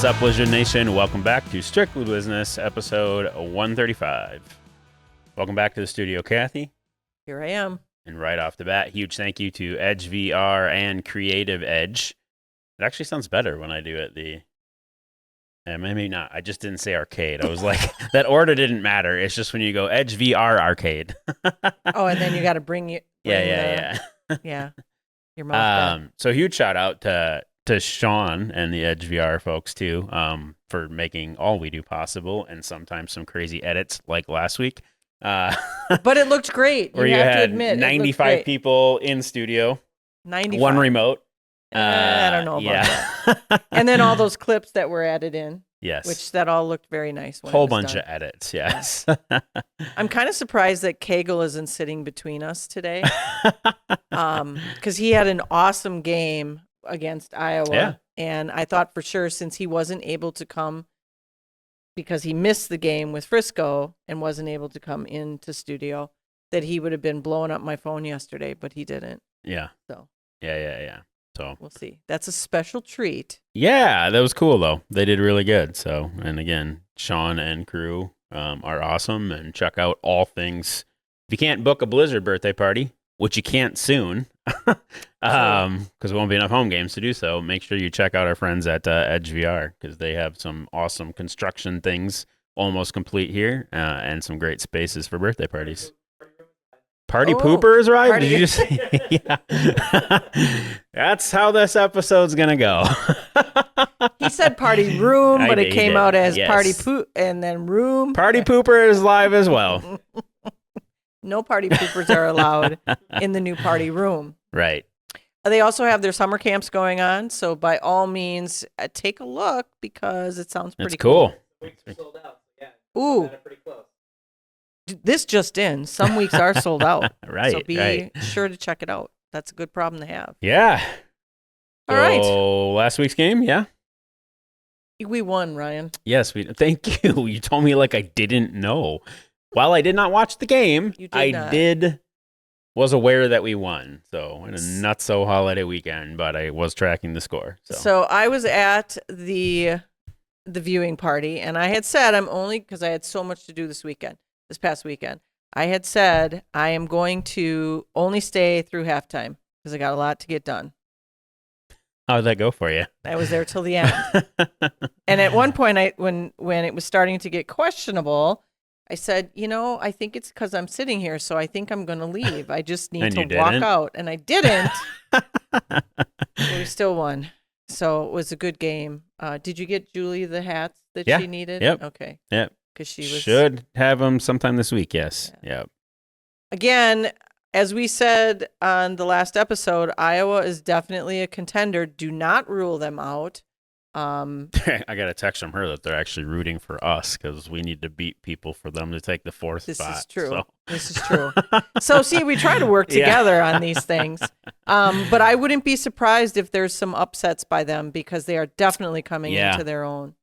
What's up, Blizzard Nation? Welcome back to Strictly Blizzness, episode 135. Welcome back to the studio, Kathy. Here I am. And right off the bat, huge thank you to Edge VR and Creative Edge. It actually sounds better when I do it. Maybe not. I just didn't say arcade. I was like, that order didn't matter. It's just when you go Edge VR arcade. Oh, and then you got to bring Yeah. your mouth back. So huge shout out to Sean and the Edge VR folks too, for making all we do possible, and sometimes some crazy edits like last week. But it looked great. Where you have had to admit, 95 people in studio, 95. one remote. I don't know about that. And then all those clips that were added in. Yes. Which that all looked very nice. Whole bunch of edits. Yes. I'm kind of surprised that Kegel isn't sitting between us today. Because he had an awesome game against Iowa. Yeah. And I thought for sure, since he wasn't able to come because he missed the game with Frisco and wasn't able to come into studio, that he would have been blowing up my phone yesterday, but he didn't. Yeah. So. Yeah. So we'll see. That's a special treat. Yeah, that was cool though. They did really good. So, and again, Sean and crew are awesome. And check out all things. If you can't book a Blizzard birthday party, which you can't soon, because there won't be enough home games to do so, make sure you check out our friends at Edge VR, because they have some awesome construction things almost complete here, and some great spaces for birthday parties. Party poopers, right? Did you just say? Yeah. That's how this episode's going to go. He said party room, but it came out as yes. Party poop and then room. Party pooper is live as well. No party poopers are allowed in the new party room. Right. They also have their summer camps going on. So by all means, take a look, because it sounds pretty cool. Weeks are sold out. Yeah. Ooh. Pretty close. This just in. Some weeks are sold out. Right. So be sure to check it out. That's a good problem to have. Yeah. All right. Last week's game, yeah? We won, Ryan. Yes, thank you. You told me like I didn't know. While I did not watch the game, was aware that we won. So, in a not-so holiday weekend, but I was tracking the score. So I was at the viewing party, and I had said because I had so much to do this past weekend, I had said I am going to only stay through halftime because I got a lot to get done. How did that go for you? I was there till the end. And at one point, when it was starting to get questionable, I said, I think it's because I'm sitting here, so I think I'm going to leave. I just need to walk out. And I didn't. But we still won. So it was a good game. Did you get Julie the hats that she needed? Yep. Okay. Yep. Because she should have them sometime this week. Yes. Yeah. Yep. Again, as we said on the last episode, Iowa is definitely a contender. Do not rule them out. I got a text from her that they're actually rooting for us because we need to beat people for them to take the fourth spot. This is true. So. This is true. So, see, we try to work together on these things. But I wouldn't be surprised if there's some upsets by them, because they are definitely coming into their own.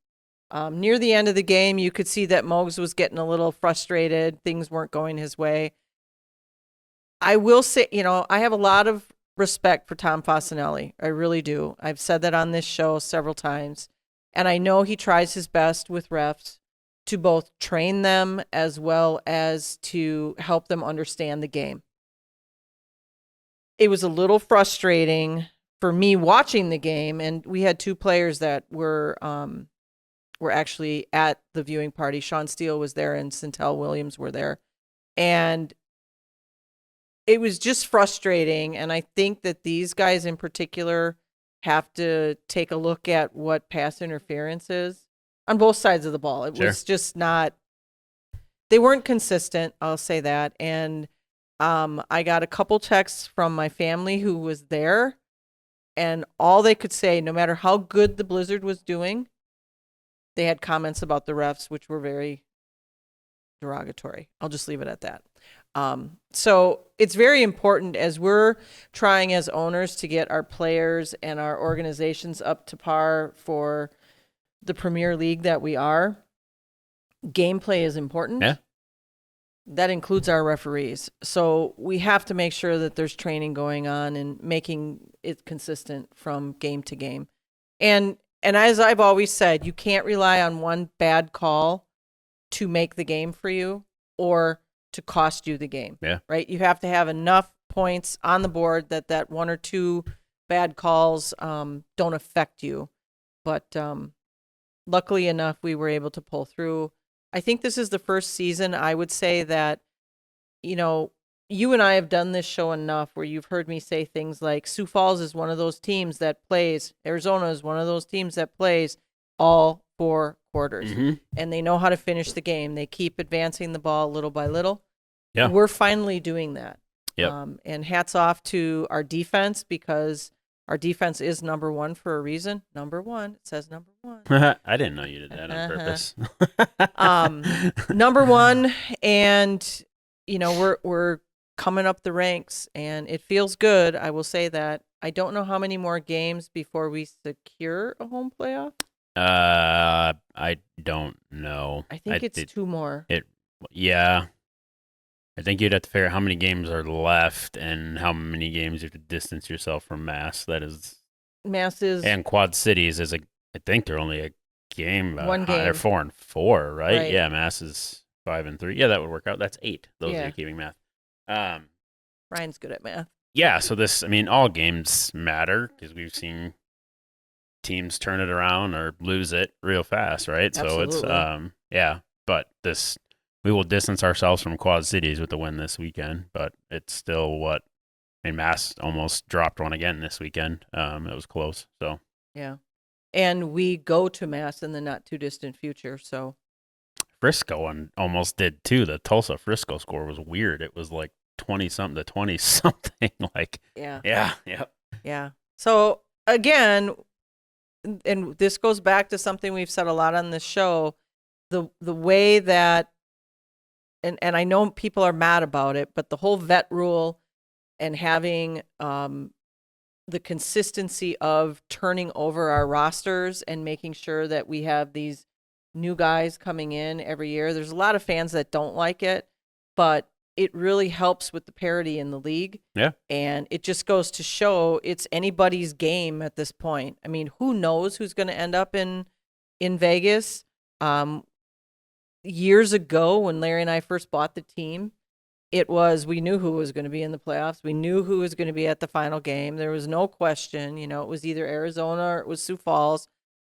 Near the end of the game, you could see that Mogs was getting a little frustrated. Things weren't going his way. I will say, I have a lot of respect for Tom Fasanelli. I really do. I've said that on this show several times. And I know he tries his best with refs to both train them as well as to help them understand the game. It was a little frustrating for me watching the game, and we had two players that were actually at the viewing party. Sean Steele was there and Centel Williams were there. And it was just frustrating, and I think that these guys in particular have to take a look at what pass interference is on both sides of the ball. It was just not – they weren't consistent, I'll say that. And I got a couple texts from my family who was there, and all they could say, no matter how good the Blizzard was doing, they had comments about the refs, which were very derogatory. I'll just leave it at that. So it's very important, as we're trying as owners to get our players and our organizations up to par for the Premier League that we are. Gameplay is important. Yeah. That includes our referees. So we have to make sure that there's training going on and making it consistent from game to game. And And as I've always said, you can't rely on one bad call to make the game for you or to cost you the game. Yeah. Right? You have to have enough points on the board that one or two bad calls don't affect you. But luckily enough, we were able to pull through. I think this is the first season I would say that, you and I have done this show enough where you've heard me say things like Sioux Falls is one of those teams that plays, Arizona is one of those teams that plays all 4 quarters. Mm-hmm. And they know how to finish the game. They keep advancing the ball little by little. Yeah. We're finally doing that. Yep. And hats off to our defense, because our defense is number 1 for a reason. Number 1. It says number 1. I didn't know you did that on purpose. Number 1, and we're coming up the ranks, and it feels good. I will say that. I don't know how many more games before we secure a home playoff. I don't know. I think it's 2 more. Yeah. I think you'd have to figure out how many games are left and how many games you have to distance yourself from Mass. Mass is, and Quad Cities is I think they're only a game. 1 game. They're 4-4, right? Right. Yeah, Mass is 5-3. Yeah, that would work out. That's 8. Those Yeah. are keeping math. Ryan's good at math. Yeah, so all games matter because we've seen teams turn it around or lose it real fast, right? Absolutely. So it's but we will distance ourselves from Quad Cities with the win this weekend, but it's still Mass almost dropped one again this weekend. It was close, so. Yeah. And we go to Mass in the not too distant future, so. Frisco almost did too. The Tulsa Frisco score was weird. It was like 20-something to 20-something. Yeah. So again, and this goes back to something we've said a lot on this show, the way that, and I know people are mad about it, but the whole vet rule and having the consistency of turning over our rosters and making sure that we have these new guys coming in every year. There's a lot of fans that don't like it, but it really helps with the parity in the league. Yeah. And it just goes to show it's anybody's game at this point. I mean, who knows who's going to end up in Vegas? Years ago, when Larry and I first bought the team, we knew who was going to be in the playoffs. We knew who was going to be at the final game. There was no question. It was either Arizona or it was Sioux Falls.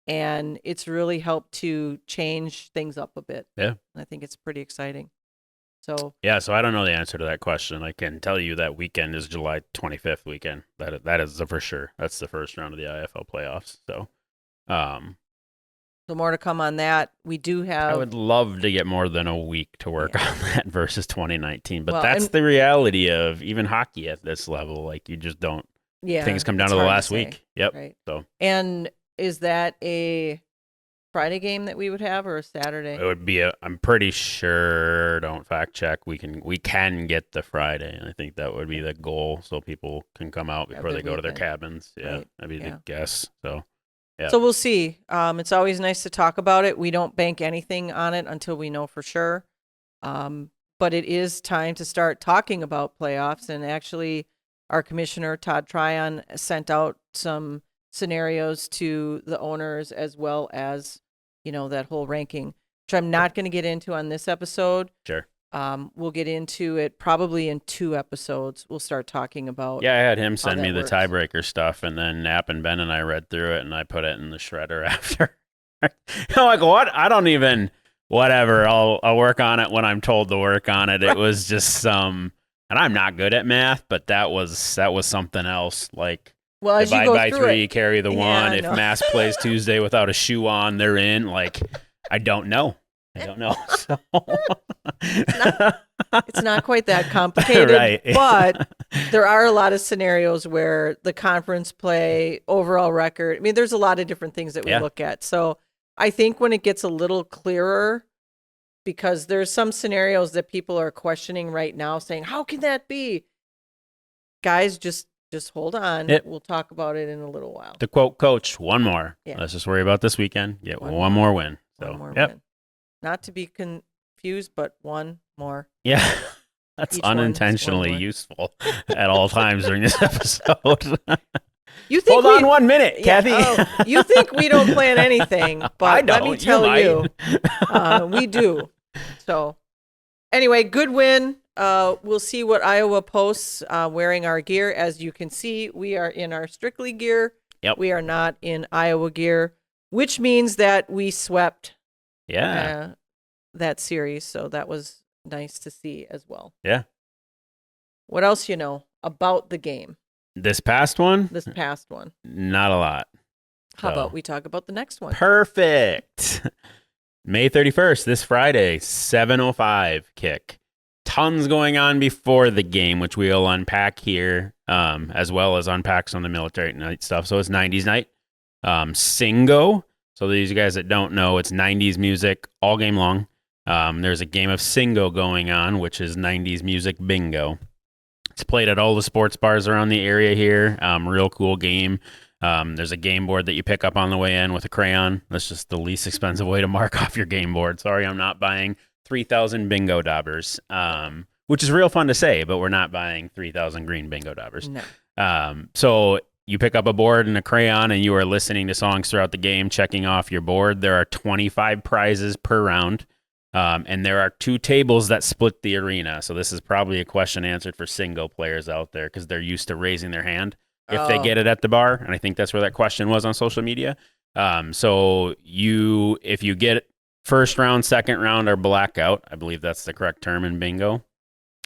And it's really helped to change things up a bit. Yeah. I think it's pretty exciting. So I don't know the answer to that question. I can tell you that weekend is July 25th weekend. That is for sure. That's the first round of the IFL playoffs. So, more to come on that. We do have. I would love to get more than a week to work on that versus 2019, but that's the reality of even hockey at this level. Like you just don't. Yeah, things come down to the last week. Yep. Right. So. And is that a Friday game that we would have or a Saturday? It would be I'm pretty sure, don't fact check, we can get the Friday, and I think that would be the goal so people can come out before they go to their cabins. Yeah, right. That'd be the guess. So, yeah. So we'll see. It's always nice to talk about it. We don't bank anything on it until we know for sure. But it is time to start talking about playoffs, and actually our commissioner, Todd Tryon, sent out some scenarios to the owners as well as, that whole ranking, which I'm not going to get into on this episode. Sure. We'll get into it probably in 2 episodes. We'll start talking about. Yeah, I had him send me the works. Tiebreaker stuff, and then Knapp and Ben and I read through it, and I put it in the shredder after. I'm like, what? I don't even. Whatever. I'll work on it when I'm told to work on it. It was just some, and I'm not good at math, but that was something else. Like. Well, as divide you go by through 3, it, carry the 1. If no. Mass plays Tuesday without a shoe on, they're in. Like, I don't know. So. It's not quite that complicated, right. But there are a lot of scenarios where the conference play, overall record. I mean, there's a lot of different things that we look at. So I think when it gets a little clearer, because there's some scenarios that people are questioning right now, saying, "How can that be?" Guys, just hold on. We'll talk about it in a little while. To quote Coach, one more. Yeah. Let's just worry about this weekend. Get one more win. So, one more win. Not to be confused, but one more. Yeah. That's unintentionally useful at all times during this episode. You think Hold on 1 minute, Kathy. You think we don't plan anything, but I don't. let me tell you, we do. So anyway, good win. We'll see what Iowa posts wearing our gear. As you can see, we are in our Strictly gear. Yep. We are not in Iowa gear, which means that we swept that series. So that was nice to see as well. Yeah. What else you know about the game? This past one? Not a lot. How about we talk about the next one? Perfect. May 31st, this Friday, 7:05 kick. Tons going on before the game, which we'll unpack here, as well as unpack some of the military night stuff. So it's 90s night. Singo. So these guys that don't know, it's 90s music all game long. There's a game of Singo going on, which is 90s music bingo. It's played at all the sports bars around the area here. Real cool game. There's a game board that you pick up on the way in with a crayon. That's just the least expensive way to mark off your game board. Sorry, I'm not buying 3,000 bingo daubers, which is real fun to say, but we're not buying 3,000 green bingo daubers. No. So you pick up a board and a crayon and you are listening to songs throughout the game, checking off your board. There are 25 prizes per round. And there are 2 tables that split the arena. So this is probably a question answered for single players out there because they're used to raising their hand if they get it at the bar. And I think that's where that question was on social media. So if you get first round, second round, or blackout, I believe that's the correct term in bingo,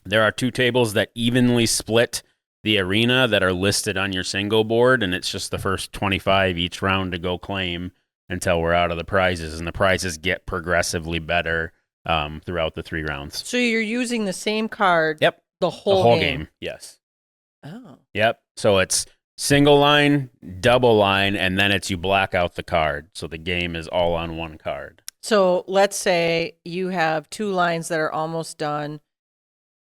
there are 2 tables that evenly split the arena that are listed on your single board. And it's just the first 25 each round to go claim until we're out of the prizes, and the prizes get progressively better throughout the 3 rounds. So you're using the same card. Yep. The whole game. Yes. Oh. Yep. So it's single line, double line, and then it's you black out the card. So the game is all on one card. So let's say you have 2 lines that are almost done.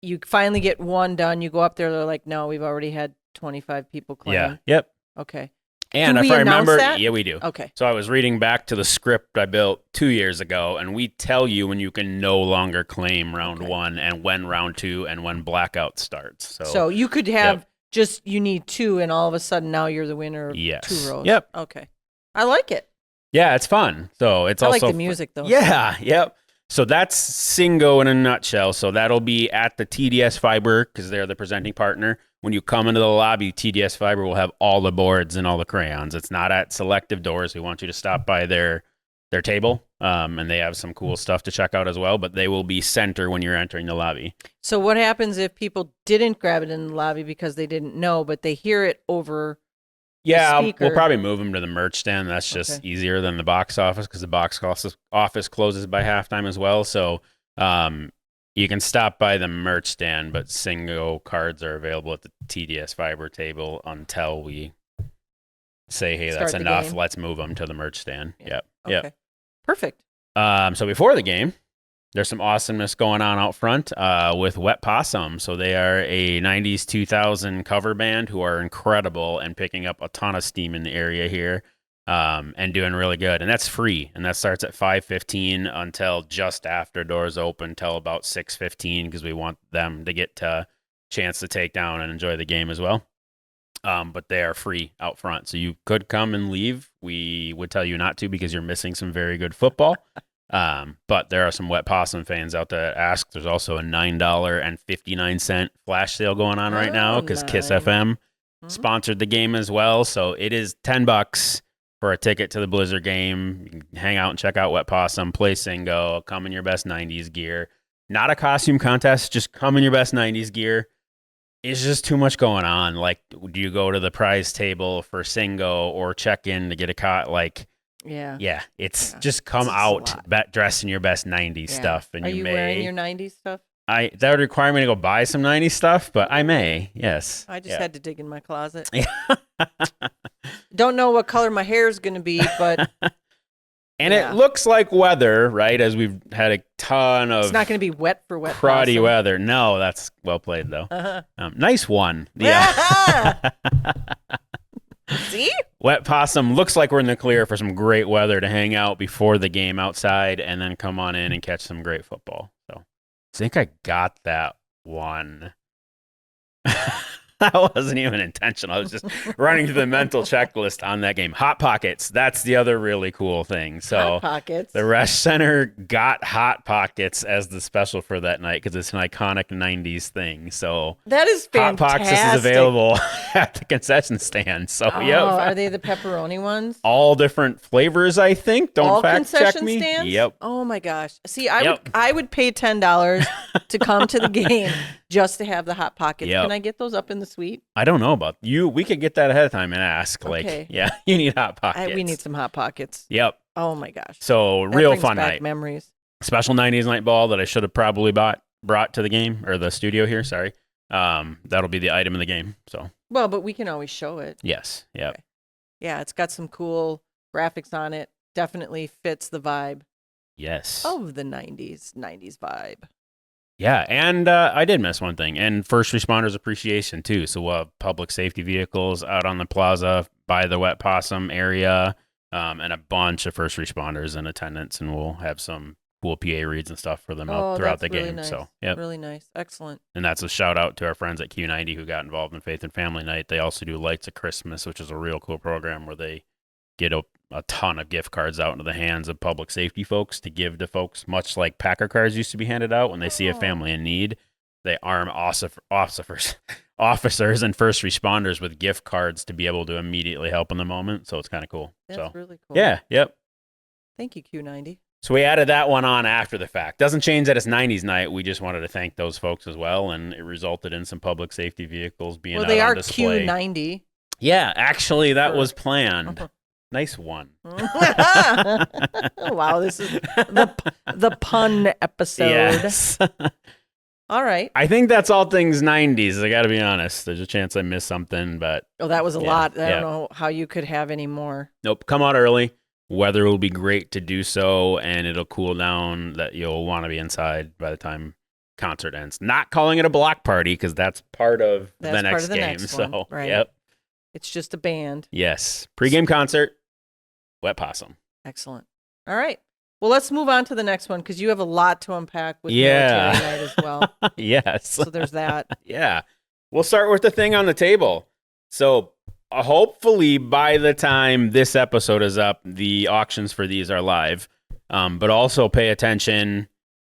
You finally get one done. You go up there. They're like, no, we've already had 25 people claim. Yeah. Yep. Okay. And do if we I remember, that? Yeah, we do. Okay. So I was reading back to the script I built 2 years ago, and we tell you when you can no longer claim round 1 and when round 2 and when blackout starts. So you could have you need 2, and all of a sudden now you're the winner of 2 rows. Yep. Okay. I like it. Yeah, it's fun. So it's also I like the music though. Yeah. Yep. So that's Singo in a nutshell. So that'll be at the TDS Fiber because they're the presenting partner. When you come into the lobby, TDS Fiber will have all the boards and all the crayons. It's not at selective doors. We want you to stop by their table, and they have some cool stuff to check out as well, but they will be center when you're entering the lobby. So what happens if people didn't grab it in the lobby because they didn't know, but they hear it over the speaker? We'll probably move them to the merch stand. That's just easier than the box office because the box office closes by halftime as well. So you can stop by the merch stand, but Singo cards are available at the TDS Fiber table until we say, hey, that's enough. Game. Let's move them to the merch stand. Yeah. Yep. Okay. Yep. Perfect. So before the game, there's some awesomeness going on out front with Wet Possum. So they are a 90s 2000 cover band who are incredible and picking up a ton of steam in the area here. And doing really good. And that's free. And that starts at 5:15 until just after doors open till about 6:15 because we want them to get a chance to take down and enjoy the game as well. But they are free out front. So you could come and leave. We would tell you not to because you're missing some very good football. But there are some Wet Possum fans out there that ask. There's also a $9.59 flash sale going on right now because Kiss FM sponsored the game as well. So it is $10 for a ticket to the Blizzard game. You can hang out and check out Wet Possum, play Singo, come in your best 90s gear. Not a costume contest, just come in your best 90s gear. It's just too much going on. Like, do you go to the prize table for Singo or check in to get just come out dressed in your best 90s stuff. And Are you wearing your 90s stuff? That would require me to go buy some 90s stuff, but I may, yes. I just had to dig in my closet. Don't know what color my hair is going to be, but... And it looks like weather, right? As we've had a ton of... It's not going to be wet for Wet cruddy Possum. weather. No, that's well played, though. Nice one. See? Wet Possum looks like we're in the clear for some great weather to hang out before the game outside and then come on in and catch some great football. So I think I got that one. That wasn't even intentional. I was just running through the mental checklist on that game. Hot Pockets. That's the other really cool thing. So Hot Pockets. the Resch Center got Hot Pockets as the special for that night because it's an iconic 90s thing. So that is fantastic. Hot Pockets is available at the concession stand. So, are they the pepperoni ones? All different flavors, I think. Don't all fact check me. Stands? Yep. Oh my gosh. See, I would pay $10 to come to the game just to have the Hot Pockets. Yep. Can I get those up in the suite? I don't know about you. We could get that ahead of time and ask. Okay. You need Hot Pockets. We need some Hot Pockets. Yep. Oh my gosh. So that real brings fun back night. Memories. Special 90s night ball that I should have probably brought to the game or the studio here. Sorry. That'll be the item of the game. So. Well, but we can always show it. Yes. Yep. Okay. Yeah, it's got some cool graphics on it. Definitely fits the vibe. Yes. Of the 90s vibe. Yeah, and I did miss one thing, and first responders appreciation too. So we'll have public safety vehicles out on the plaza by the Wet Possum area, and a bunch of first responders in attendance, and we'll have some cool PA reads and stuff for them out throughout the game. Nice. So, yeah, really nice, excellent. And that's a shout out to our friends at Q90 who got involved in Faith and Family Night. They also do Lights of Christmas, which is a real cool program where they get a ton of gift cards out into the hands of public safety folks to give to folks, much like Packer cards used to be handed out when they see a family in need. They arm officers and first responders with gift cards to be able to immediately help in the moment. So it's kind of cool. That's really cool. Yeah, yep. Thank you, Q90. So we added that one on after the fact. Doesn't change that it's 90s night. We just wanted to thank those folks as well, and it resulted in some public safety vehicles being out on display. Well, they are Q90. Yeah, actually, that was planned. Nice one. Wow, this is the pun episode. Yes. All right. I think that's all things 90s. I got to be honest. There's a chance I missed something, but that was a lot. I don't know how you could have any more. Nope. Come out early. Weather will be great to do so, and it'll cool down that you'll want to be inside by the time concert ends. Not calling it a block party because that's part of the next game. So, right. Yep. It's just a band. Yes. Pre-game concert. Wet Possum. Excellent. All right. Well, let's move on to the next one because you have a lot to unpack with military night as well. Yes. So there's that. Yeah. We'll start with the thing on the table. So hopefully by the time this episode is up, the auctions for these are live. But also pay attention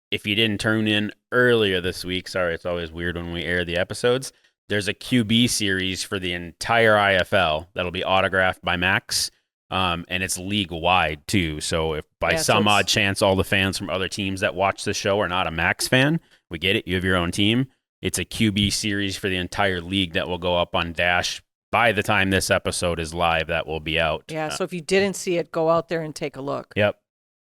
if you didn't tune in earlier this week. Sorry, it's always weird when we air the episodes. There's a QB series for the entire IFL that'll be autographed by Max. And it's league-wide, too. So if by some odd chance all the fans from other teams that watch the show are not a Max fan, we get it. You have your own team. It's a QB series for the entire league that will go up on Dash. By the time this episode is live, that will be out. Yeah, so if you didn't see it, go out there and take a look. Yep.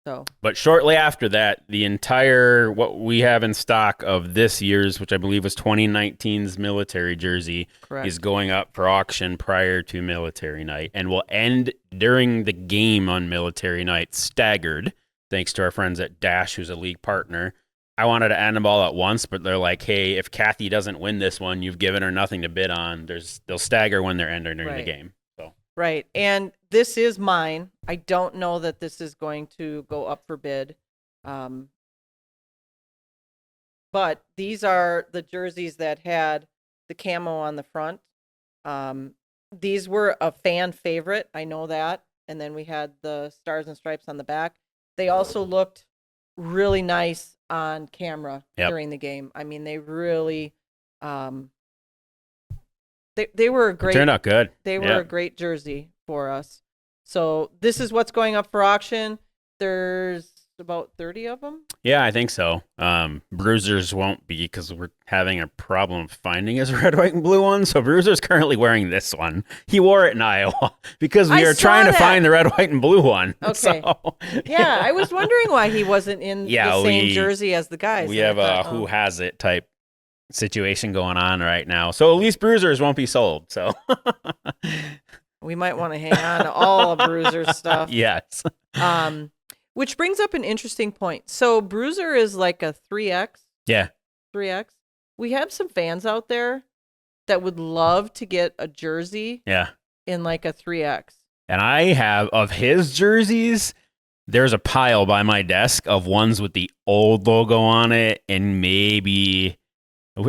So, but shortly after that, the entire, what we have in stock of this year's, which I believe was 2019's military jersey, is going up for auction prior to military night and will end during the game on military night, staggered, thanks to our friends at Dash, who's a league partner. I wanted to end them all at once, but they're like, hey, if Kathy doesn't win this one, you've given her nothing to bid on. They'll stagger when they're ending during the game. So. Right. And this is mine. I don't know that this is going to go up for bid. But these are the jerseys that had the camo on the front. These were a fan favorite. I know that. And then we had the stars and stripes on the back. They also looked really nice on camera during the game. I mean, they really, they were a great. They turned out good. They were a great jersey for us. So this is what's going up for auction. There's about 30 of them. Yeah, I think so. Bruisers won't be because we're having a problem finding his red, white, and blue one. So Bruiser's currently wearing this one. He wore it in Iowa because we are trying to find the red, white, and blue one. Okay. So, yeah, I was wondering why he wasn't in the same jersey as the guys. We have a who has it type situation going on right now. So at least Bruisers won't be sold. So we might want to hang on to all of Bruiser's stuff. Yes. Which brings up an interesting point. So Bruiser is like a 3X. Yeah. 3X. We have some fans out there that would love to get a jersey in like a 3X. And I have, of his jerseys, there's a pile by my desk of ones with the old logo on it and maybe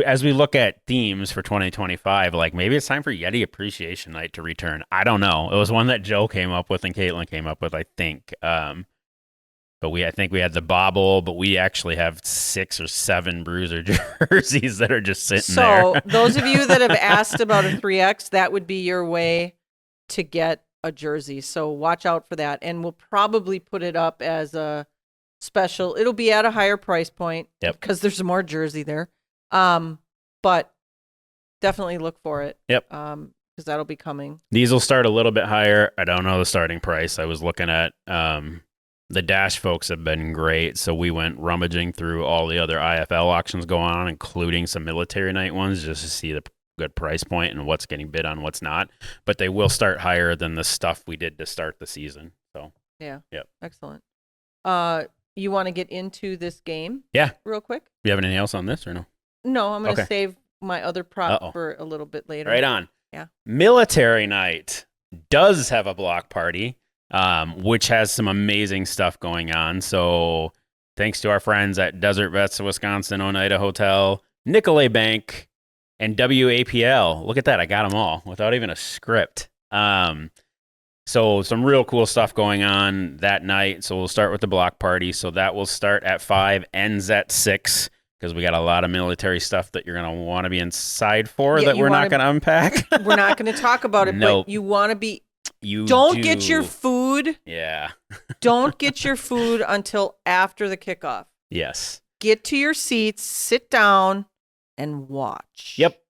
As we look at themes for 2025, like maybe it's time for Yeti Appreciation Night to return. I don't know. It was one that Joe came up with and Caitlin came up with, I think. But I think we had the bobble, but we actually have 6 or 7 Bruiser jerseys that are just sitting there. So those of you that have asked about a 3X, that would be your way to get a jersey. So watch out for that. And we'll probably put it up as a special. It'll be at a higher price point because there's more jersey there. But definitely look for it. Yep. Because that'll be coming. These will start a little bit higher. I don't know the starting price. I was looking at the Dash folks have been great. So we went rummaging through all the other IFL auctions going on, including some military night ones, just to see the good price point and what's getting bid on, what's not. But they will start higher than the stuff we did to start the season. So yeah. Yep. Excellent. You want to get into this game? Yeah. Real quick? You have anything else on this or no? No, I'm going to save my other prop for a little bit later. Right on. Yeah. Military night does have a block party, which has some amazing stuff going on. So thanks to our friends at Desert Vets of Wisconsin, Oneida Hotel, Nicolay Bank, and WAPL. Look at that. I got them all without even a script. So some real cool stuff going on that night. So we'll start with the block party. So that will start at 5, ends at 6. Because we got a lot of military stuff that you're going to want to be inside for that we're not going to unpack. We're not going to talk about it, but you want to be. Don't get your food. Yeah. Don't get your food until after the kickoff. Yes. Get to your seats, sit down, and watch. Yep.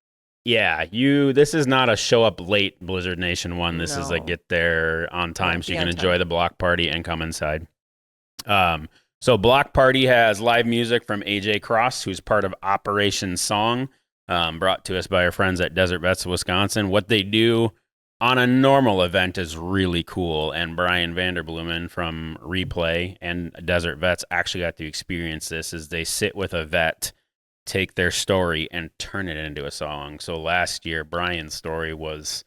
Yeah. This is not a show up late Blizzard Nation one. This is a get there on time so you can enjoy the block party and come inside. So Block Party has live music from AJ Cross, who's part of Operation Song, brought to us by our friends at Desert Vets of Wisconsin. What they do on a normal event is really cool, and Brian Vanderblumen from Replay and Desert Vets actually got to experience this as they sit with a vet, take their story, and turn it into a song. So last year, Brian's story was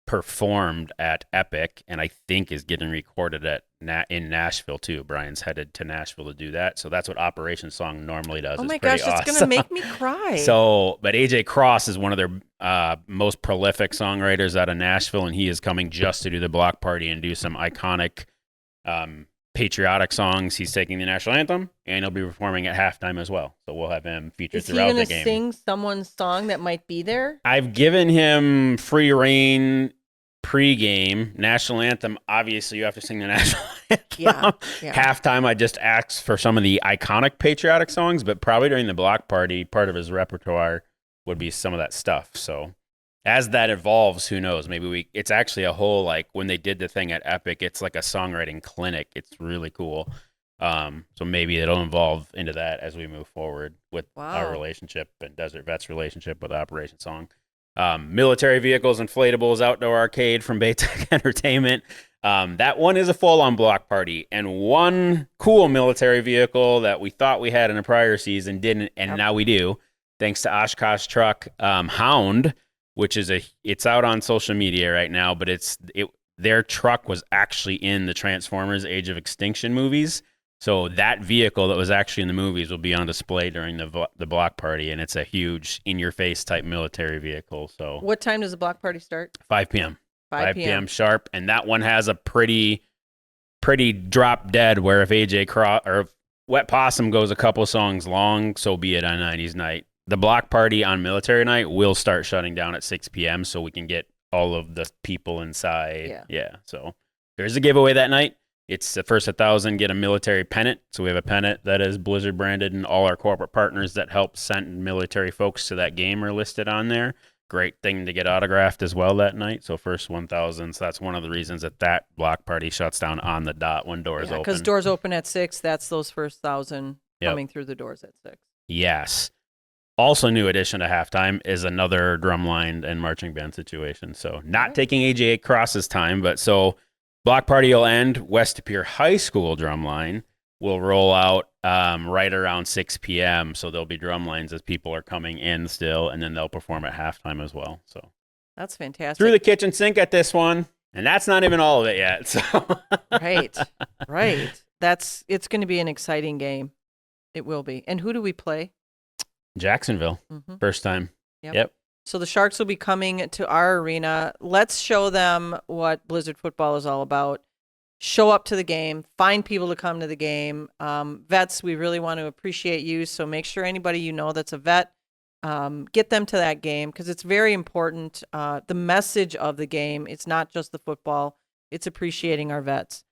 performed at Epic, and I think is getting recorded in Nashville too. Brian's headed to Nashville to do that, so that's what Operation Song normally does. Oh my gosh, awesome. It's gonna make me cry. But AJ Cross is one of their most prolific songwriters out of Nashville, and he is coming just to do the block party and do some iconic patriotic songs. He's taking the national anthem, and he'll be performing at halftime as well. So we'll have him featured throughout the game. Is he going to sing someone's song that might be there? I've given him free reign pre-game. National anthem, obviously you have to sing the national anthem. Yeah. Halftime, I just asked for some of the iconic patriotic songs, but probably during the block party, part of his repertoire would be some of that stuff. So as that evolves, who knows? Maybe it's actually a whole, like when they did the thing at Epic, it's like a songwriting clinic. It's really cool. So maybe it'll evolve into that as we move forward with our relationship and Desert Vets relationship with Operation Song. Military vehicles, inflatables, outdoor arcade from Baytech Entertainment. That one is a full-on block party, and one cool military vehicle that we thought we had in a prior season didn't, and now we do, thanks to Oshkosh Truck, Hound, which is it's out on social media right now, but their truck was actually in the Transformers Age of Extinction movies. So that vehicle that was actually in the movies will be on display during the block party, and it's a huge in-your-face type military vehicle. So what time does the block party start? 5 p.m. 5 p.m. sharp, and that one has a pretty drop dead where if AJ Cross or if Wet Possum goes a couple songs long, so be it on 90s night. The block party on military night will start shutting down at 6 p.m. so we can get all of the people inside. Yeah. So there's a giveaway that night. It's the first 1,000 get a military pennant. So we have a pennant that is Blizzard branded, and all our corporate partners that help send military folks to that game are listed on there. Great thing to get autographed as well that night. So first 1,000. So that's one of the reasons that block party shuts down on the dot when doors open. Because doors open at 6. That's those first 1,000 coming through the doors at 6. Yes. Also, new addition to halftime is another drumline and marching band situation. So not taking AJ Cross's time, but so block party will end. West Pier High School drumline will roll out right around 6 p.m. So there'll be drumlines as people are coming in still, and then they'll perform at halftime as well. So that's fantastic. Through the kitchen sink at this one, and that's not even all of it yet. So right. It's going to be an exciting game. It will be. And who do we play? Jacksonville, first time. Yep. So the Sharks will be coming to our arena. Let's show them what Blizzard football is all about. Show up to the game, find people to come to the game. Vets, we really want to appreciate you. So make sure anybody you know that's a vet, get them to that game because it's very important. The message of the game, it's not just the football, it's appreciating our vets.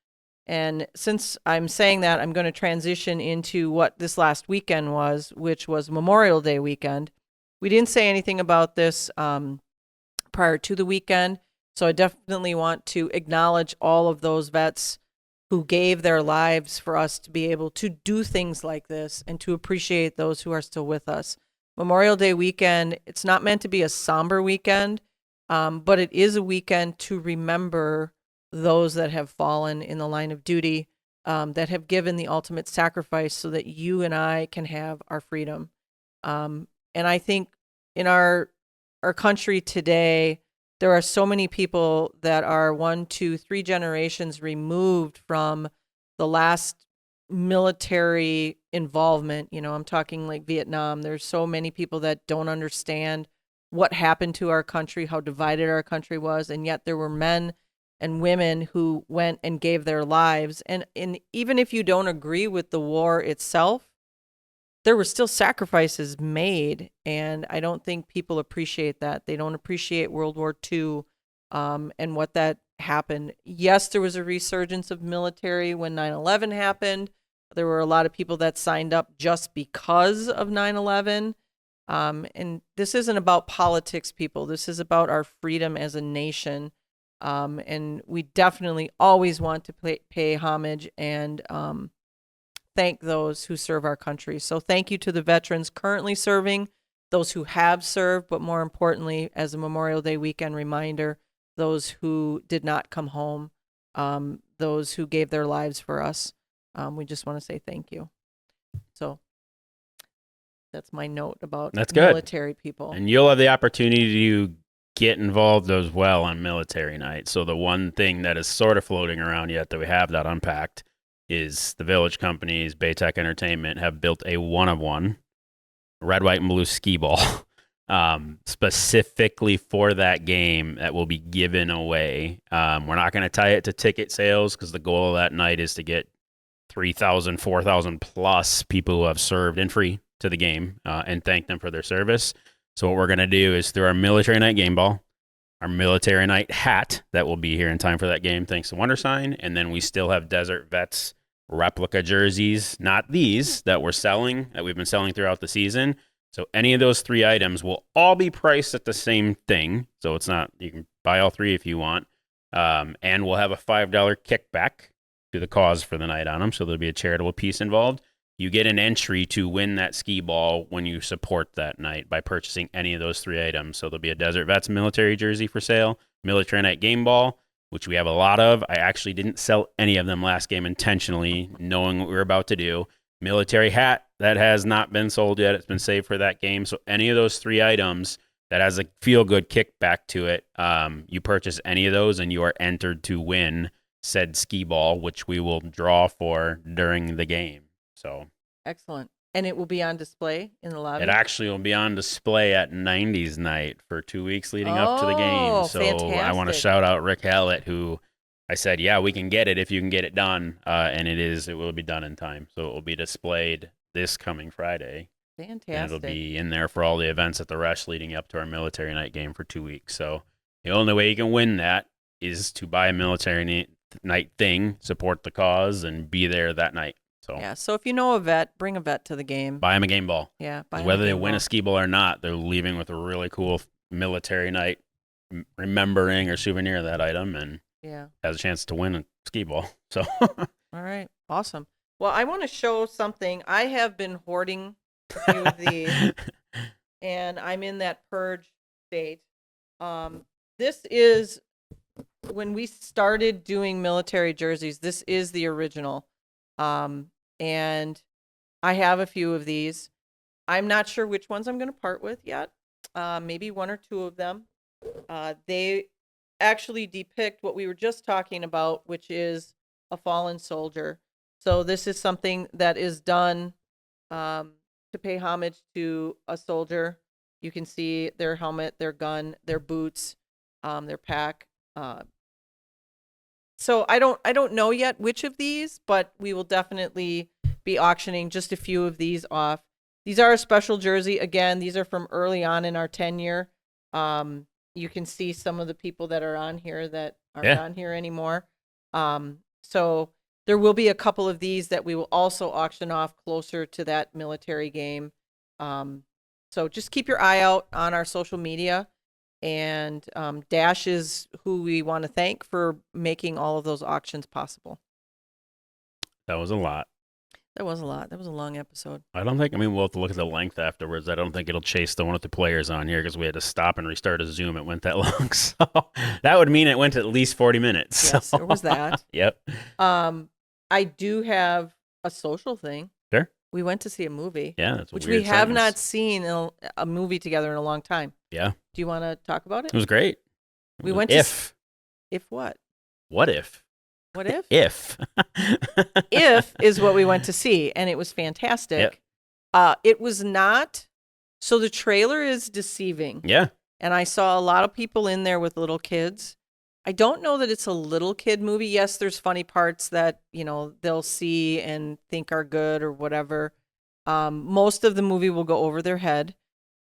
And since I'm saying that, I'm going to transition into what this last weekend was, which was Memorial Day weekend. We didn't say anything about this prior to the weekend. So I definitely want to acknowledge all of those vets who gave their lives for us to be able to do things like this and to appreciate those who are still with us. Memorial Day weekend, it's not meant to be a somber weekend, but it is a weekend to remember those that have fallen in the line of duty, that have given the ultimate sacrifice so that you and I can have our freedom. And I think in our country today, there are so many people that are 1, 2, 3 generations removed from the last military involvement. You know, I'm talking like Vietnam. There's so many people that don't understand what happened to our country, how divided our country was, and yet there were men and women who went and gave their lives. And even if you don't agree with the war itself, there were still sacrifices made, and I don't think people appreciate that. They don't appreciate World War II and what that happened. Yes, there was a resurgence of military when 9/11 happened. There were a lot of people that signed up just because of 9/11. And this isn't about politics, people. This is about our freedom as a nation. And we definitely always want to pay homage and thank those who serve our country. So thank you to the veterans currently serving, those who have served, but more importantly, as a Memorial Day weekend reminder, those who did not come home, those who gave their lives for us. We just want to say thank you. So that's my note about military people. And you'll have the opportunity to get involved as well on military night. So the one thing that is sort of floating around yet that we have not unpacked is the Village companies, Baytech Entertainment, have built a one-of-one red, white, and blue skee ball specifically for that game that will be given away. We're not going to tie it to ticket sales because the goal of that night is to get 3,000, 4,000 plus people who have served and free to the game and thank them for their service. So what we're going to do is through our military night game ball, our military night hat that will be here in time for that game, thanks to Wonder Sign, and then we still have Desert Vets replica jerseys, not these that we're selling, that we've been selling throughout the season. So any of those 3 items will all be priced at the same thing. So it's not, you can buy all 3 if you want. And we'll have a $5 kickback to the cause for the night on them. So there'll be a charitable piece involved. You get an entry to win that skee ball when you support that night by purchasing any of those 3 items. So there'll be a Desert Vets military jersey for sale, military night game ball, which we have a lot of. I actually didn't sell any of them last game intentionally, knowing what we were about to do. Military hat, that has not been sold yet. It's been saved for that game. So any of those 3 items that has a feel-good kickback to it, you purchase any of those and you are entered to win said skee ball, which we will draw for during the game. So excellent. And it will be on display in the lobby? It actually will be on display at 90s night for 2 weeks leading up to the game. So fantastic. I want to shout out Rick Hallett, who I said, yeah, we can get it if you can get it done. And it will be done in time. So it will be displayed this coming Friday. Fantastic. And it'll be in there for all the events at the Rush leading up to our military night game for 2 weeks. So the only way you can win that is to buy a military night thing, support the cause, and be there that night. So yeah, so if you know a vet, bring a vet to the game. Buy them a game ball. Yeah, whether they win a skee ball or not, they're leaving with a really cool military night remembering or souvenir of that item, and has a chance to win a skee ball. So all right, awesome. Well, I want to show something. I have been hoarding a few of these, and I'm in that purge state. This is when we started doing military jerseys. This is the original. And I have a few of these. I'm not sure which ones I'm going to part with yet. Maybe 1 or 2 of them. They actually depict what we were just talking about, which is a fallen soldier. So this is something that is done to pay homage to a soldier. You can see their helmet, their gun, their boots, their pack. So I don't know yet which of these, but we will definitely be auctioning just a few of these off. These are a special jersey. Again, these are from early on in our tenure. You can see some of the people that are on here that aren't on here anymore. So there will be a couple of these that we will also auction off closer to that military game. So just keep your eye out on our social media. And Dash is who we want to thank for making all of those auctions possible. That was a lot. That was a lot. That was a long episode. I don't think, we'll have to look at the length afterwards. I don't think it'll chase the one with the players on here because we had to stop and restart a Zoom. It went that long. So that would mean it went at least 40 minutes. Yes, there was that. Yep. I do have a social thing. Sure. We went to see a movie. Yeah, that's which weird we have sentence. not seen a movie together in a long time. Yeah. Do you want to talk about it? It was great. We went if. If what? What if? What if? If. If is what we went to see, and it was fantastic. Yep. It was not. So the trailer is deceiving. Yeah. And I saw a lot of people in there with little kids. I don't know that it's a little kid movie. Yes, there's funny parts that, they'll see and think are good or whatever. Most of the movie will go over their head.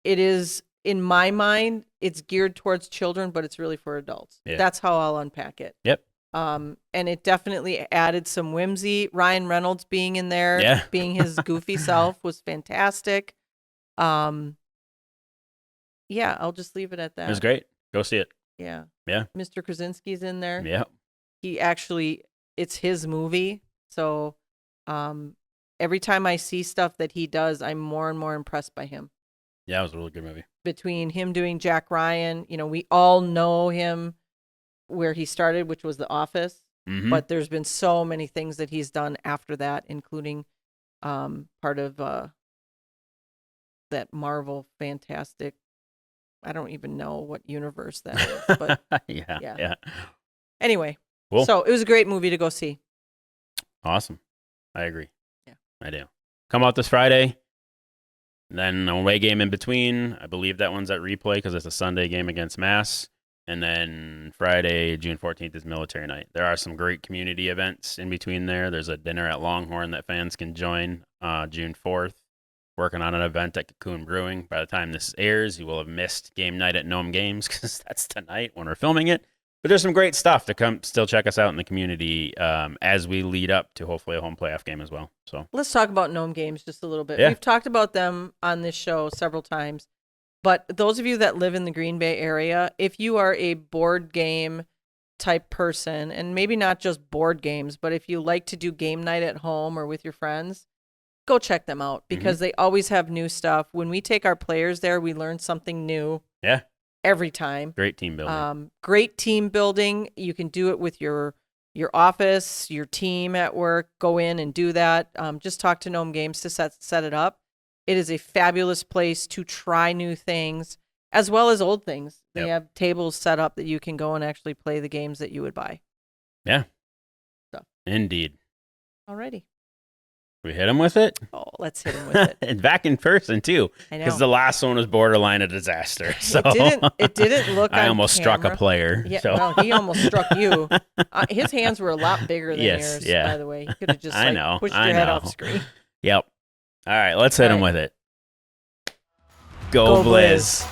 It is, in my mind, it's geared towards children, but it's really for adults. Yeah. That's how I'll unpack it. Yep. And it definitely added some whimsy. Ryan Reynolds being in there, being his goofy self was fantastic. Yeah, I'll just leave it at that. It was great. Go see it. Yeah. Yeah. Mr. Krasinski's in there. Yeah. He actually, it's his movie. So every time I see stuff that he does, I'm more and more impressed by him. Yeah, it was a really good movie. Between him doing Jack Ryan, we all know him where he started, which was The Office. Mm-hmm. But there's been so many things that he's done after that, including part of that Marvel fantastic. I don't even know what universe that is, but yeah. Anyway, cool. So it was a great movie to go see. Awesome. I agree. Yeah. I do. Come out this Friday. Then an away game in between. I believe that one's at replay because it's a Sunday game against Mass. And then Friday, June 14th is military night. There are some great community events in between there. There's a dinner at Longhorn that fans can join June 4th. Working on an event at Cocoon Brewing. By the time this airs, you will have missed game night at Gnome Games because that's tonight when we're filming it. But there's some great stuff to come. Still check us out in the community as we lead up to hopefully a home playoff game as well. So let's talk about Gnome Games just a little bit. Yeah. We've talked about them on this show several times. But those of you that live in the Green Bay area, if you are a board game type person, and maybe not just board games, but if you like to do game night at home or with your friends, go check them out because they always have new stuff. When we take our players there, we learn something new. Yeah. Every time. Great team building. Great team building. You can do it with your office, your team at work. Go in and do that. Just talk to Gnome Games to set it up. It is a fabulous place to try new things as well as old things. They have tables set up that you can go and actually play the games that you would buy. Yeah. So. Indeed. Alrighty. We hit him with it? Oh, let's hit him with it. And back in person, too. I know. Because the last one was borderline a disaster. So It didn't look I almost camera. struck a player. Yeah, so. well, he almost struck you. His hands were a lot bigger than yours, by the way. He could have just pushed your head off screen. Yep. All right, let's hit him with it. Go Blizz.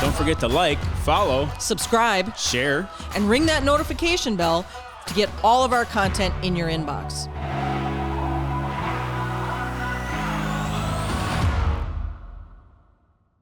Don't forget to like, follow, subscribe, share, and ring that notification bell to get all of our content in your inbox.